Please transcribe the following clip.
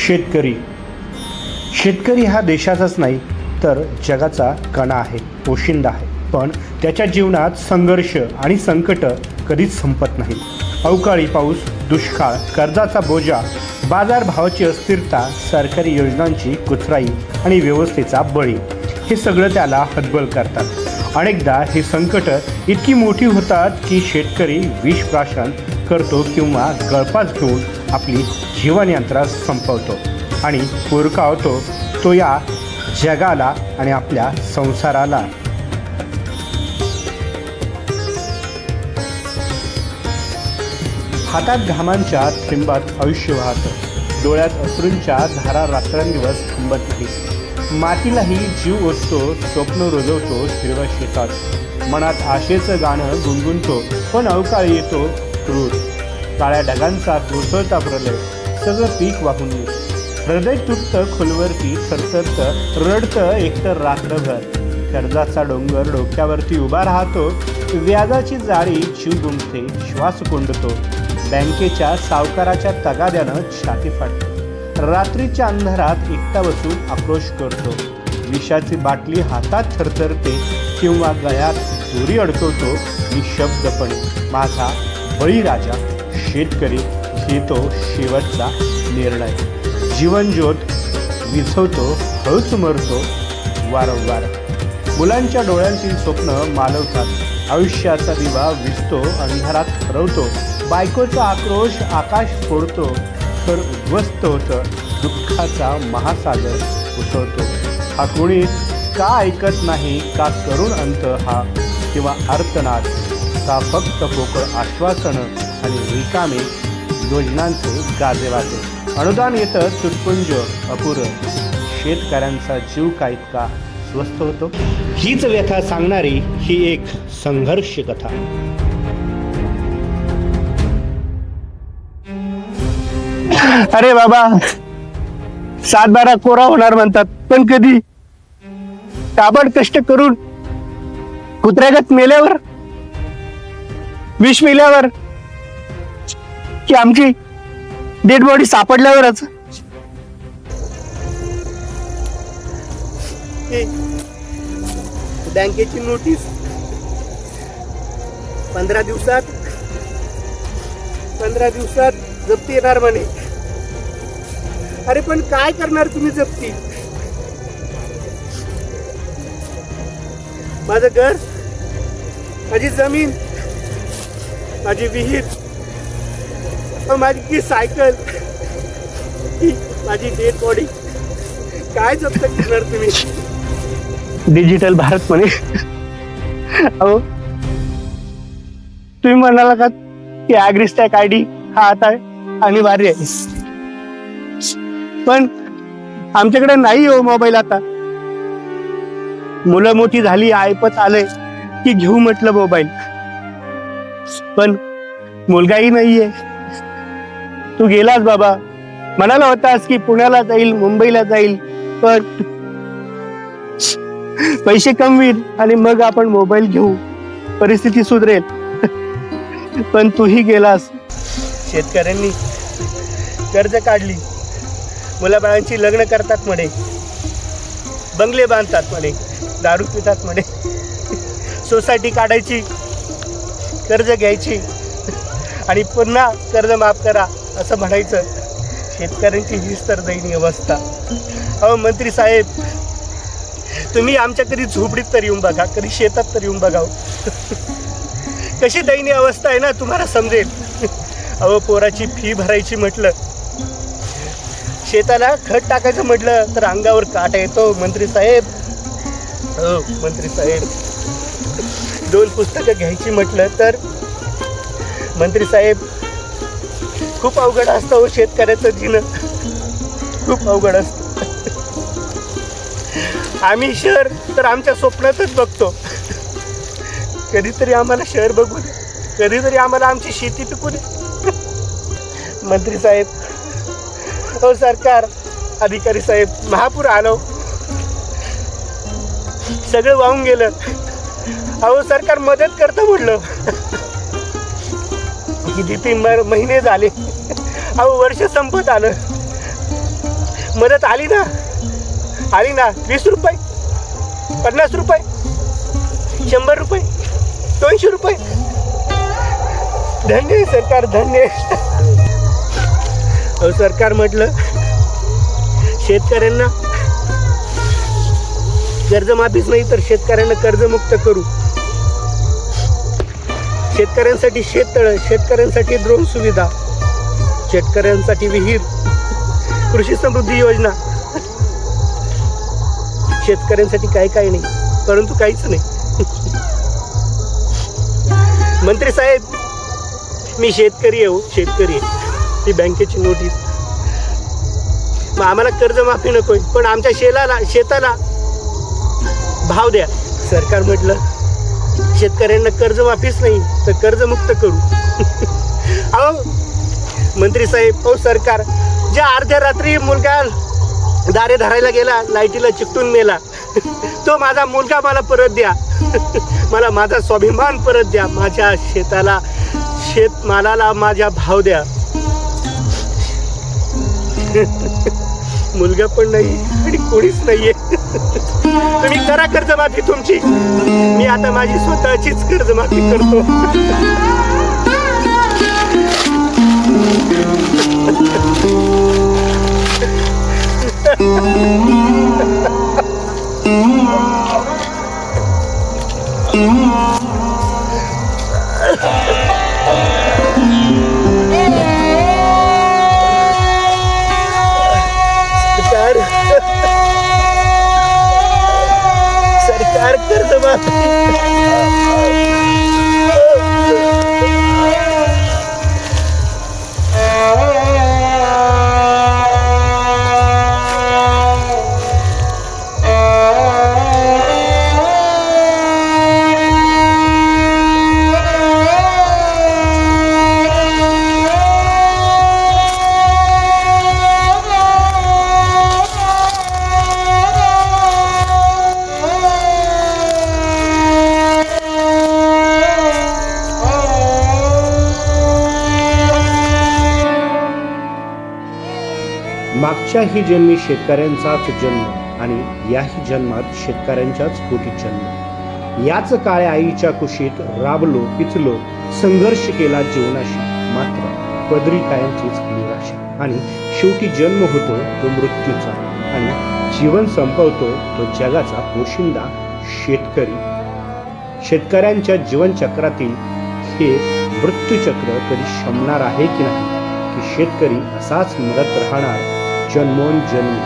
शेतकरी शेतकरी हा देशाचाच नाही तर जगाचा कणा आहे, पोशिंदा आहे. पण त्याच्या जीवनात संघर्ष आणि संकट कधीच संपत नाहीत. अवकाळी पाऊस, दुष्काळ, कर्जाचा बोजा, बाजारभावाची अस्थिरता, सरकारी योजनांची कुचराई आणि व्यवस्थेचा बळी हे सगळं त्याला हतबल करतात. अनेकदा हे संकट इतकी मोठी होतात की शेतकरी विष प्राशन करतो किंवा गळफास घेऊन आपली जीवनयात्रा संपवतो आणि पुरकावतो तो या जगाला आणि आपल्या संसाराला. हातात घामांच्या थेंबात आयुष्य वाहतं, डोळ्यात अश्रूंच्या धारा रात्रंदिवस थांबत नाही. मातीलाही जीव ओततो, स्वप्न रुजवतो हिरव्या शेतात. मनात आशेचं गाणं गुणगुणतो, पण अवकाळी येतो क्रूर. काळ्या ढगांचा कोसळता प्रलय, सगळं पीक वाहून येतं. हृदय तुटतं खोलवरती, थरथरतं, रडतं एकतर रात्रभर. कर्जाचा डोंगर डोक्यावरती उभा राहतो, व्याजाची जाळी जीव गुंफते, श्वास कोंडतो. बँकेच्या सावकाराच्या तगाद्यानं छाती फाटते. रात्रीच्या अंधारात एकटा बसून आक्रोश करतो. विषाची बाटली हातात थरथरते किंवा गळ्यात दोरी अडकवतो निशब्दपणे. माझा बळीराजा शेतकरी घेतो शेवटचा निर्णय. जीवनज्योत विझवतो, हळूच मरतो वारंवार. मुलांच्या डोळ्यांतील स्वप्न मालवतात. आयुष्याचा दिवा विझतो, अंधारात हरवतो. बायकोचा आक्रोश आकाश फोडतो, तर उद्ध्वस्त होतं. दुःखाचा महासागर उसळतो. हा कोणी का ऐकत नाही, का करुण अंत हा किंवा आर्तनाद, का फक्त पोकळ आश्वासनं आणि रिकामे योजनांचे गाजेवाजे. अनुदान येतं तुटपुंज अपुरं. शेतकऱ्यांचा जीव का इतका स्वस्त होतो. हीच व्यथा सांगणारी ही एक संघर्ष कथा. अरे बाबा, 7-12 कोरा होणार म्हणतात, पण कधी? ताबड कष्ट करून कुत्र्यागत मेल्यावर, विष मेल्यावर, की आमची डेड बॉडी सापडल्यावरच? बँकेची नोटीस 15 दिवसात जप्ती येणार म्हणे. अरे पण काय करणार तुम्ही जप्ती? माझं घर, माझी जमीन, माझी विहीर, माझी सायकल, माझी डेड बॉडी काय जप्त करणार तुम्ही? डिजिटल भारत म्हणे. अहो, तुम्ही म्हणाला का की ॲग्रिस्टॅक आयडी हा आता अनिवार्य आहे, पण आमच्याकडे नाही हो मोबाईल आता. मुलं मोठी झाली, ऐपत आलंय की घेऊ म्हटलं मोबाईल, पण मुलगाही नाहीये. तू गेलास बाबा, म्हणाला होतास की पुण्याला जाईल, मुंबईला जाईल, पण पैसे कमवील आणि मग आपण मोबाईल घेऊ, परिस्थिती सुधरेल. पण तूही गेलास. शेतकऱ्यांनी कर्ज काढली, मुलाबाळांची लग्न करतात म्हणे, बंगले बांधतात म्हणे, दारू पितात म्हणे, सोसायटी काढायची, कर्ज घ्यायची आणि पुन्हा कर्ज माफ करा असं म्हणायचं. शेतकऱ्यांची हीच तर दयनीय अवस्था. अहो मंत्री साहेब, तुम्ही आमच्या कधी झोपडीत तर येऊन बघा, कधी शेतात तर येऊन बघा. कशी दयनीय अवस्था आहे ना, तुम्हाला समजेल. अहो पोराची फी भरायची म्हटलं, शेताला खत टाकायचं म्हटलं तर अंगावर काटा येतो मंत्री साहेब. हो मंत्री साहेब, 2 पुस्तकं घ्यायची म्हटलं तर मंत्री साहेब खूप अवघड असतं. हो शेतकऱ्याचं जीवन खूप अवघड असतं. आम्ही शहर तर आमच्या स्वप्नातच बघतो. कधीतरी आम्हाला शहर बघू दे, कधीतरी आम्हाला आमची शेती पिकू दे. मंत्री साहेब, हो सरकार, अधिकारी साहेब, महापूर आलो, सगळं वाहून गेलं. अहो सरकार मदत करतं म्हटलं, किती 3 महिने झाले. अहो वर्ष संपत आलं, मदत आली ना, 20 रुपये, 50 रुपये, 100 रुपये, 200 रुपये. धन्य आहे सरकार, धन्य आहे. अहो सरकार म्हटलं शेतकऱ्यांना कर्जमाफीच नाही तर शेतकऱ्यांना कर्जमुक्त करू. शेतकऱ्यांसाठी शेततळं, शेतकऱ्यांसाठी ड्रोन सुविधा, शेतकऱ्यांसाठी विहीर, कृषी समृद्धी योजना. शेतकऱ्यांसाठी काही नाही, परंतु काहीच नाही. मंत्री साहेब, मी शेतकरी आहे, शेतकरी आहे. ही बँकेची नोटीस. मग आम्हाला कर्जमाफी नकोय, पण आमच्या शेताला भाव द्या. सरकार म्हटलं शेतकऱ्यांना कर्जमाफीच नाही तर कर्जमुक्त करू. अहो मंत्री साहेब, अहो सरकार, ज्या अर्ध्या रात्री मुलगा दारे धरायला गेला, लाईटीला चिकटून मेला, तो माझा मुलगा मला परत द्या. मला माझा स्वाभिमान परत द्या. माझ्या शेताला, शेतमालाला माझ्या भाव द्या. मुलगा पण नाही आणि कोणीच नाहीये. तुम्ही करा कर्जमाफी तुमची. मी आता माझी स्वतःचीच कर्जमाफी करतो. सरकार कर्जमाफी. मागच्याही जन्मी शेतकऱ्यांचाच जन्म आणि याही जन्मात शेतकऱ्यांच्याच पोटी जन्म. याच काळ्या आईच्या कुशीत राबलो, पिचलो, संघर्ष केला जीवनाशी. मात्र पदरी कायमचीच निराशा. आणि शेवटी जन्म होतो तो मृत्यूचा आणि जीवन संपवतो तो जगाचा पोशिंदा शेतकरी. शेतकऱ्यांच्या जीवनचक्रातील हे मृत्यूचक्र कधी शमणार आहे की नाही, की शेतकरी असाच मरत राहणार जन्मोन जन्मी.